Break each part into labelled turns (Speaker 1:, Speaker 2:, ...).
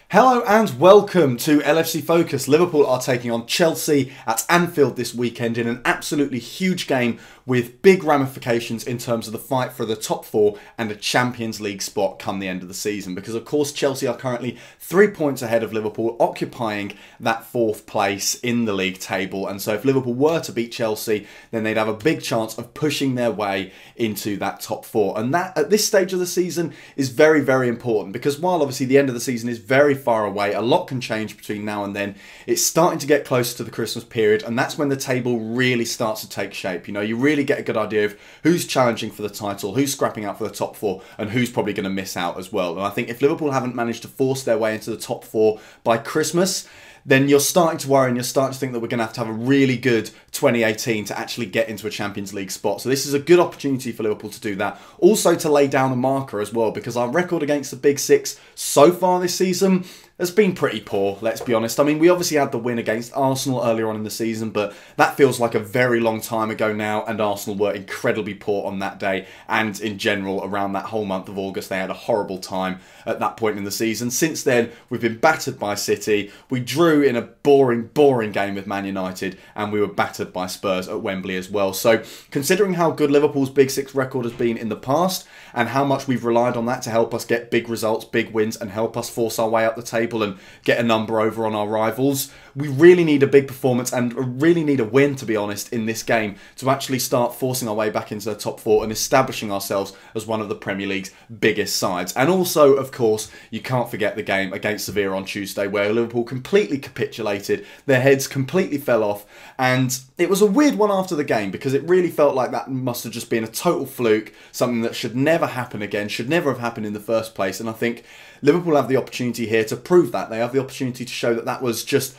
Speaker 1: Hello and welcome to LFC Focus. Liverpool are taking on Chelsea at Anfield this weekend in an absolutely huge game with big ramifications in terms of the fight for the top four and a Champions League spot come the end of the season. Because of course Chelsea are currently 3 points ahead of Liverpool, occupying that fourth place in the league table. And so if Liverpool were to beat Chelsea, then they'd have a big chance of pushing their way into that top four. And that at this stage of the season is very, very important, because while obviously the end of the season is very far away, a lot can change between now and then. It's starting to get closer to the Christmas period, and that's when the table really starts to take shape. You know, you really get a good idea of who's challenging for the title, who's scrapping out for the top four, and who's probably going to miss out as well. And I think if Liverpool haven't managed to force their way into the top four by Christmas, then you're starting to worry and you're starting to think that we're going to have a really good 2018 to actually get into a Champions League spot. So this is a good opportunity for Liverpool to do that. Also to lay down a marker as well, because our record against the Big Six so far this season has been pretty poor, let's be honest. I mean, we obviously had the win against Arsenal earlier on in the season, but that feels like a very long time ago now, and Arsenal were incredibly poor on that day, and in general, around that whole month of August, they had a horrible time at that point in the season. Since then, we've been battered by City, we drew in a boring game with Man United, and we were battered by Spurs at Wembley as well. So, considering how good Liverpool's Big Six record has been in the past, and how much we've relied on that to help us get big results, big wins, and help us force our way up the table and get a number over on our rivals, we really need a big performance and really need a win, to be honest, in this game to actually start forcing our way back into the top four and establishing ourselves as one of the Premier League's biggest sides. And also, of course, you can't forget the game against Sevilla on Tuesday, where Liverpool completely capitulated, their heads completely fell off, and it was a weird one after the game, because it really felt like that must have just been a total fluke, something that should never happen again, should never have happened in the first place. And I think Liverpool have the opportunity here to prove that. They have the opportunity to show that that was just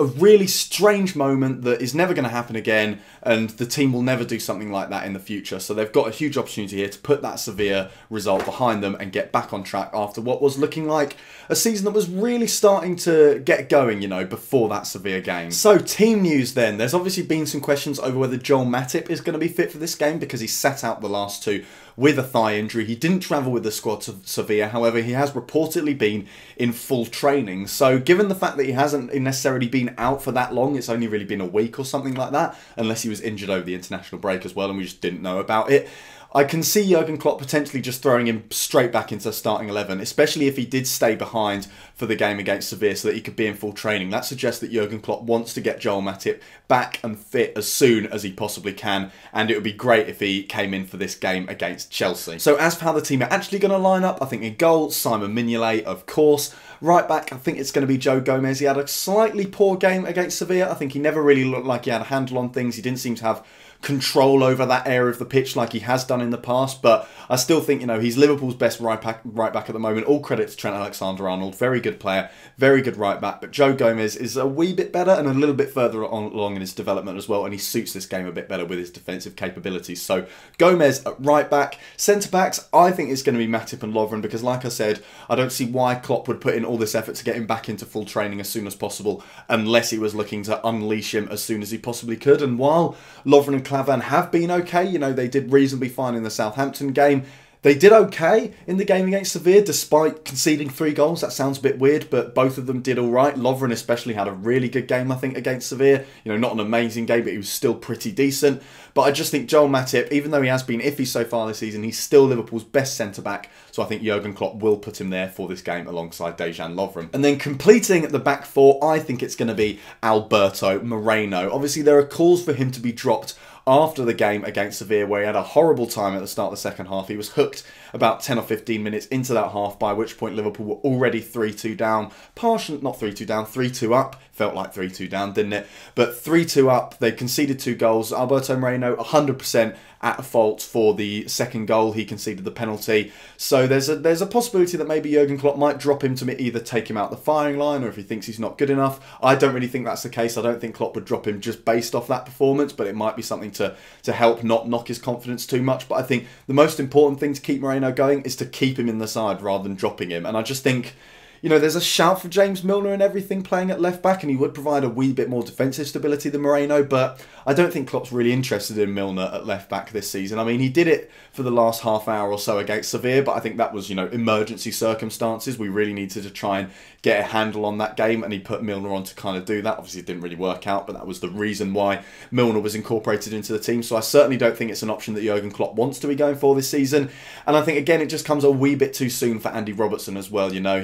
Speaker 1: a really strange moment that is never going to happen again, and the team will never do something like that in the future. So they've got a huge opportunity here to put that Sevilla result behind them and get back on track after what was looking like a season that was really starting to get going, you know, before that Sevilla game. So team news then. There's obviously been some questions over whether Joel Matip is going to be fit for this game, because he sat out the last two with a thigh injury. He didn't travel with the squad to Sevilla, however he has reportedly been in full training. So given the fact that he hasn't necessarily been out for that long, it's only really been a week or something like that, unless he was injured over the international break as well and we just didn't know about it, I can see Jurgen Klopp potentially just throwing him straight back into the starting 11, especially if he did stay behind for the game against Sevilla so that he could be in full training. That suggests that Jurgen Klopp wants to get Joel Matip back and fit as soon as he possibly can, and it would be great if he came in for this game against Chelsea. So as for how the team are actually going to line up, I think in goal, Simon Mignolet, of course. Right back, I think it's going to be Joe Gomez. He had a slightly poor game against Sevilla. I think he never really looked like he had a handle on things. He didn't seem to have control over that area of the pitch like he has done in the past, but I still think, you know, he's Liverpool's best right back at the moment. All credit to Trent Alexander-Arnold, very good player, very good right back, but Joe Gomez is a wee bit better and a little bit further along in his development as well, and he suits this game a bit better with his defensive capabilities. So Gomez at right back. Centre backs, I think it's going to be Matip and Lovren, because like I said, I don't see why Klopp would put in all this effort to get him back into full training as soon as possible unless he was looking to unleash him as soon as he possibly could. And while Lovren and Klavan have been okay, you know, they did reasonably fine in the Southampton game. They did okay in the game against Sevilla, despite conceding 3 goals. That sounds a bit weird, but both of them did all right. Lovren especially had a really good game, I think, against Sevilla. You know, not an amazing game, but he was still pretty decent. But I just think Joel Matip, even though he has been iffy so far this season, he's still Liverpool's best centre-back. So I think Jurgen Klopp will put him there for this game alongside Dejan Lovren. And then completing the back four, I think it's going to be Alberto Moreno. Obviously, there are calls for him to be dropped after the game against Sevilla, where he had a horrible time at the start of the second half. He was hooked about 10 or 15 minutes into that half, by which point Liverpool were already 3-2 down. Not 3-2 down, 3-2 up. Felt like 3-2 down, didn't it? But 3-2 up, they conceded 2 goals. Alberto Moreno, 100% at fault for the second goal. He conceded the penalty. So there's a possibility that maybe Jurgen Klopp might drop him to either take him out the firing line, or if he thinks he's not good enough. I don't really think that's the case. I don't think Klopp would drop him just based off that performance, but it might be something to help not knock his confidence too much. But I think the most important thing to keep Moreno going is to keep him in the side rather than dropping him. And I just think, you know, there's a shout for James Milner and everything playing at left back, and he would provide a wee bit more defensive stability than Moreno, but I don't think Klopp's really interested in Milner at left back this season. I mean, he did it for the last half hour or so against Sevilla, but I think that was, you know, emergency circumstances. We really needed to try and get a handle on that game, and he put Milner on to kind of do that. Obviously, it didn't really work out, but that was the reason why Milner was incorporated into the team. So I certainly don't think it's an option that Jurgen Klopp wants to be going for this season. And I think, again, it just comes a wee bit too soon for Andy Robertson as well. You know,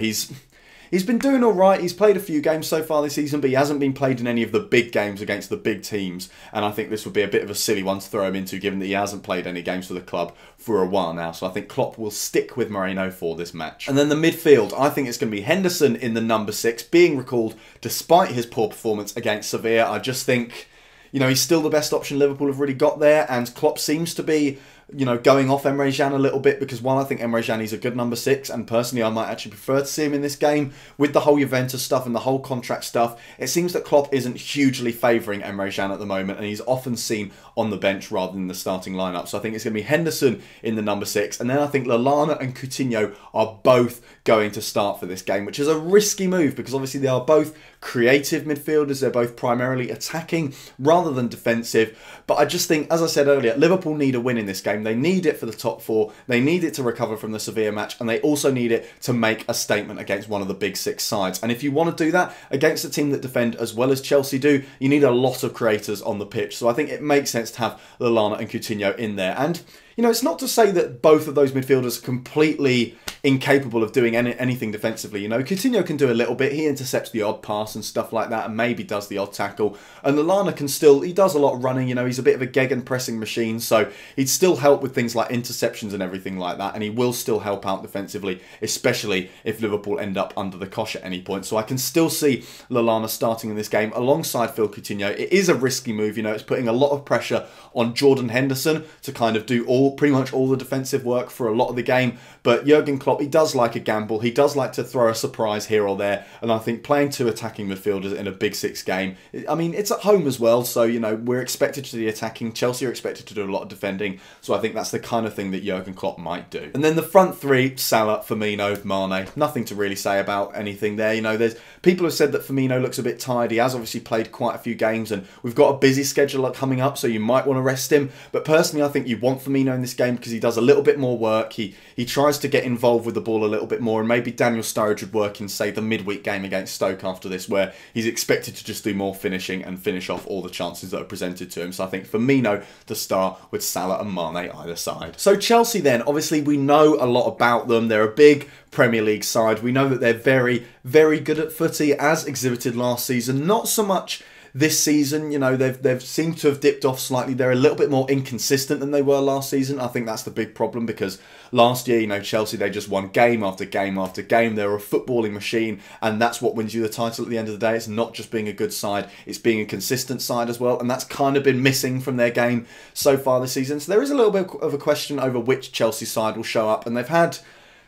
Speaker 1: He's been doing all right. He's played a few games so far this season, but he hasn't been played in any of the big games against the big teams. And I think this would be a bit of a silly one to throw him into, given that he hasn't played any games for the club for a while now. So I think Klopp will stick with Moreno for this match. And then the midfield, I think it's going to be Henderson in the number 6, being recalled despite his poor performance against Sevilla. I just think, you know, he's still the best option Liverpool have really got there, and Klopp seems to be, you know, going off Emre Can a little bit, because while I think Emre Can is a good number 6, and personally I might actually prefer to see him in this game, with the whole Juventus stuff and the whole contract stuff, it seems that Klopp isn't hugely favouring Emre Can at the moment, and he's often seen on the bench rather than the starting lineup. So I think it's going to be Henderson in the number 6, and then I think Lallana and Coutinho are both going to start for this game, which is a risky move because obviously they are both creative midfielders. They're both primarily attacking rather than defensive. But I just think, as I said earlier, Liverpool need a win in this game. They need it for the top 4. They need it to recover from the Sevilla match, and they also need it to make a statement against one of the big 6 sides. And if you want to do that against a team that defend as well as Chelsea do, you need a lot of creators on the pitch. So I think it makes sense to have Lallana and Coutinho in there. And, you know, it's not to say that both of those midfielders are completely incapable of doing anything defensively. You know, Coutinho can do a little bit. He intercepts the odd pass and stuff like that, and maybe does the odd tackle. And Lallana can still, he does a lot of running. You know, he's a bit of a gegenpressing machine, so he'd still help with things like interceptions and everything like that, and he will still help out defensively, especially if Liverpool end up under the cosh at any point. So I can still see Lallana starting in this game alongside Phil Coutinho. It is a risky move. You know, it's putting a lot of pressure on Jordan Henderson to kind of do pretty much all the defensive work for a lot of the game. But Jurgen Klopp, he does like a gamble. He does like to throw a surprise here or there. And I think playing 2 attacking midfielders in a Big 6 game, I mean, it's at home as well. So, you know, we're expected to be attacking. Chelsea are expected to do a lot of defending. So I think that's the kind of thing that Jurgen Klopp might do. And then the front 3, Salah, Firmino, Mane. Nothing to really say about anything there. You know, there's people have said that Firmino looks a bit tired. He has obviously played quite a few games, and we've got a busy schedule coming up, so you might want to rest him. But personally, I think you want Firmino in this game because he does a little bit more work. He tries to get involved with the ball a little bit more, and maybe Daniel Sturridge would work in, say, the midweek game against Stoke after this, where he's expected to just do more finishing and finish off all the chances that are presented to him. So I think Firmino to start with Salah and Mane either side. So Chelsea then, obviously we know a lot about them. They're a big Premier League side. We know that they're very, very good at footy, as exhibited last season. Not so much this season. You know, they've seemed to have dipped off slightly. They're a little bit more inconsistent than they were last season. I think that's the big problem, because last year, you know, Chelsea, they just won game after game after game. They're a footballing machine, and that's what wins you the title at the end of the day. It's not just being a good side, it's being a consistent side as well, and that's kind of been missing from their game so far this season. So there is a little bit of a question over which Chelsea side will show up, and they've had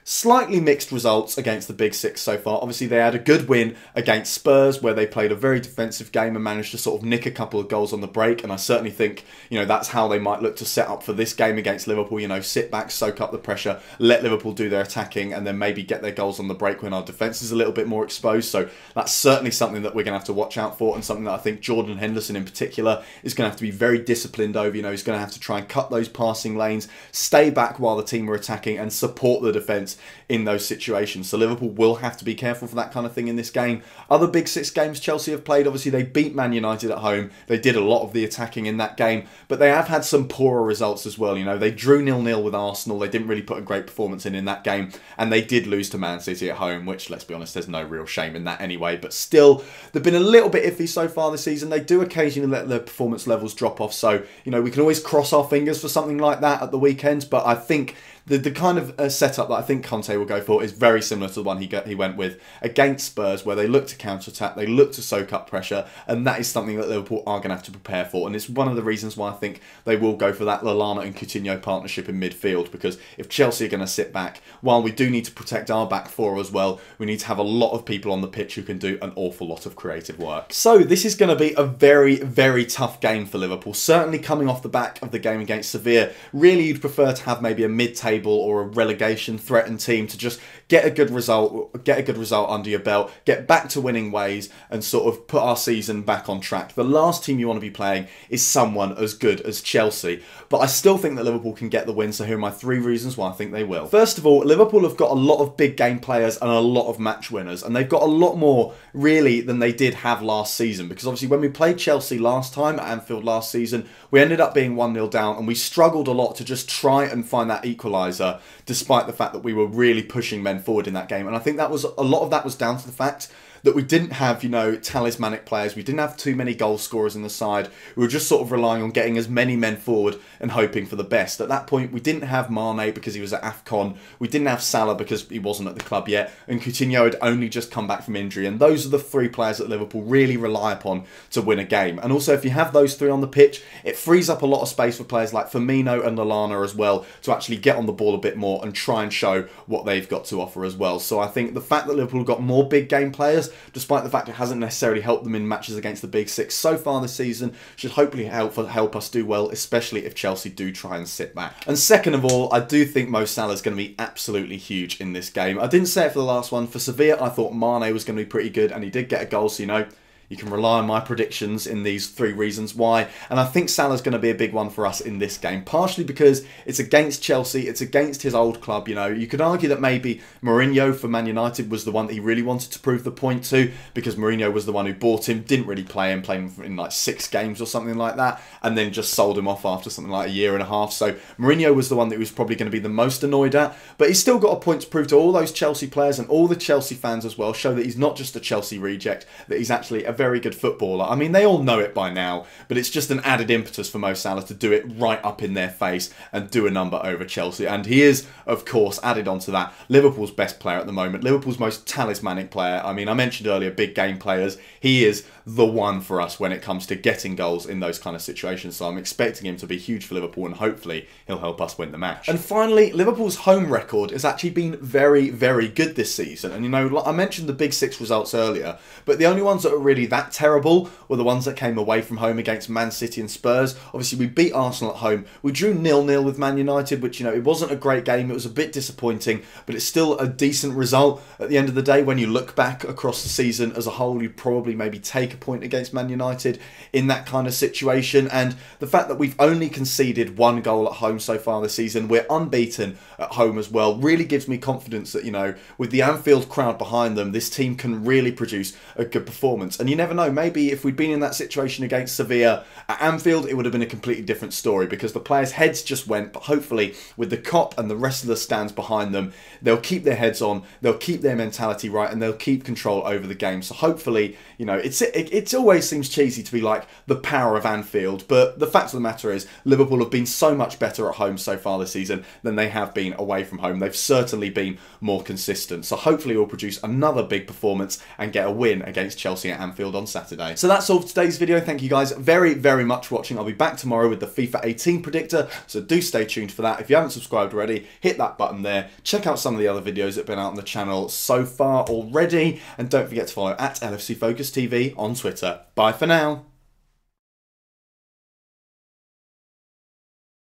Speaker 1: slightly mixed results against the Big 6 so far. Obviously, they had a good win against Spurs, where they played a very defensive game and managed to sort of nick a couple of goals on the break. And I certainly think, you know, that's how they might look to set up for this game against Liverpool. You know, sit back, soak up the pressure, let Liverpool do their attacking, and then maybe get their goals on the break when our defence is a little bit more exposed. So that's certainly something that we're going to have to watch out for, and something that I think Jordan Henderson in particular is going to have to be very disciplined over. You know, he's going to have to try and cut those passing lanes, stay back while the team are attacking, and support the defence in those situations. So Liverpool will have to be careful for that kind of thing in this game. Other Big 6 games Chelsea have played, obviously they beat Man United at home. They did a lot of the attacking in that game, but they have had some poorer results as well. You know, they drew 0-0 with Arsenal. They didn't really put a great performance in that game, and they did lose to Man City at home, which, let's be honest, there's no real shame in that anyway. But still, they've been a little bit iffy so far this season. They do occasionally let their performance levels drop off, so, you know, we can always cross our fingers for something like that at the weekend. But I think the kind of setup that I think Conte will go for is very similar to the one he went with against Spurs, where they look to counter-attack, they look to soak up pressure, and that is something that Liverpool are going to have to prepare for. And it's one of the reasons why I think they will go for that Lallana and Coutinho partnership in midfield, because if Chelsea are going to sit back, while we do need to protect our back four as well, we need to have a lot of people on the pitch who can do an awful lot of creative work. So this is going to be a very, very tough game for Liverpool, certainly coming off the back of the game against Sevilla. Really, you'd prefer to have maybe a mid-table or a relegation threatened team to just get a good result under your belt, get back to winning ways, and sort of put our season back on track. The last team you want to be playing is someone as good as Chelsea. But I still think that Liverpool can get the win, so here are my 3 reasons why I think they will. First of all, Liverpool have got a lot of big game players and a lot of match winners, and they've got a lot more, really, than they did have last season. Because obviously when we played Chelsea last time at Anfield last season, we ended up being 1-0 down, and we struggled a lot to just try and find that equaliser, despite the fact that we were really pushing men forward in that game. And I think that was a lot of that was down to the fact that we didn't have, you know, talismanic players. We didn't have too many goal scorers in the side. We were just sort of relying on getting as many men forward and hoping for the best. At that point, we didn't have Mane because he was at AFCON. We didn't have Salah because he wasn't at the club yet. And Coutinho had only just come back from injury. And those are the 3 players that Liverpool really rely upon to win a game. And also, if you have those 3 on the pitch, it frees up a lot of space for players like Firmino and Lallana as well to actually get on the ball a bit more and try and show what they've got to offer as well. So I think the fact that Liverpool got more big game players, despite the fact it hasn't necessarily helped them in matches against the big 6 so far this season, should hopefully help us do well, especially if Chelsea do try and sit back. And second of all, I do think Mo Salah is going to be absolutely huge in this game. I didn't say it for the last one. For Sevilla, I thought Mane was going to be pretty good, and he did get a goal, so you know, you can rely on my predictions in these 3 reasons why. And I think Salah's going to be a big one for us in this game. Partially because it's against Chelsea. It's against his old club, you know. You could argue that maybe Mourinho for Man United was the one that he really wanted to prove the point to, because Mourinho was the one who bought him, didn't really play him, played him in like 6 games or something like that, and then just sold him off after something like a year and a half. So Mourinho was the one that he was probably going to be the most annoyed at. But he's still got a point to prove to all those Chelsea players and all the Chelsea fans as well. Show that he's not just a Chelsea reject, that he's actually a very good footballer. I mean, they all know it by now, but it's just an added impetus for Mo Salah to do it right up in their face and do a number over Chelsea. And he is, of course, added onto that, Liverpool's best player at the moment, Liverpool's most talismanic player. I mean, I mentioned earlier big game players. He is the one for us when it comes to getting goals in those kind of situations. So I'm expecting him to be huge for Liverpool, and hopefully he'll help us win the match. And finally, Liverpool's home record has actually been very, very good this season. And you know, I mentioned the big 6 results earlier, but the only ones that are really that terrible were the ones that came away from home against Man City and Spurs. Obviously, we beat Arsenal at home. We drew 0-0 with Man United, which, you know, it wasn't a great game. It was a bit disappointing, but it's still a decent result. At the end of the day, when you look back across the season as a whole, you'd probably maybe take a point against Man United in that kind of situation. And the fact that we've only conceded 1 goal at home so far this season, we're unbeaten at home as well, really gives me confidence that, you know, with the Anfield crowd behind them, this team can really produce a good performance. And you never know, maybe if we'd been in that situation against Sevilla at Anfield, it would have been a completely different story, because the players' heads just went. But hopefully, with the Kop and the rest of the stands behind them, they'll keep their heads on, they'll keep their mentality right, and they'll keep control over the game. So hopefully, you know, it always seems cheesy to be like the power of Anfield, but the fact of the matter is Liverpool have been so much better at home so far this season than they have been away from home. They've certainly been more consistent. So hopefully we'll produce another big performance and get a win against Chelsea at Anfield on Saturday. So that's all for today's video. Thank you guys very, very much for watching. I'll be back tomorrow with the FIFA 18 predictor, so do stay tuned for that. If you haven't subscribed already, hit that button there. Check out some of the other videos that have been out on the channel so far already, and don't forget to follow at LFC Focus TV on Twitter. Bye for now.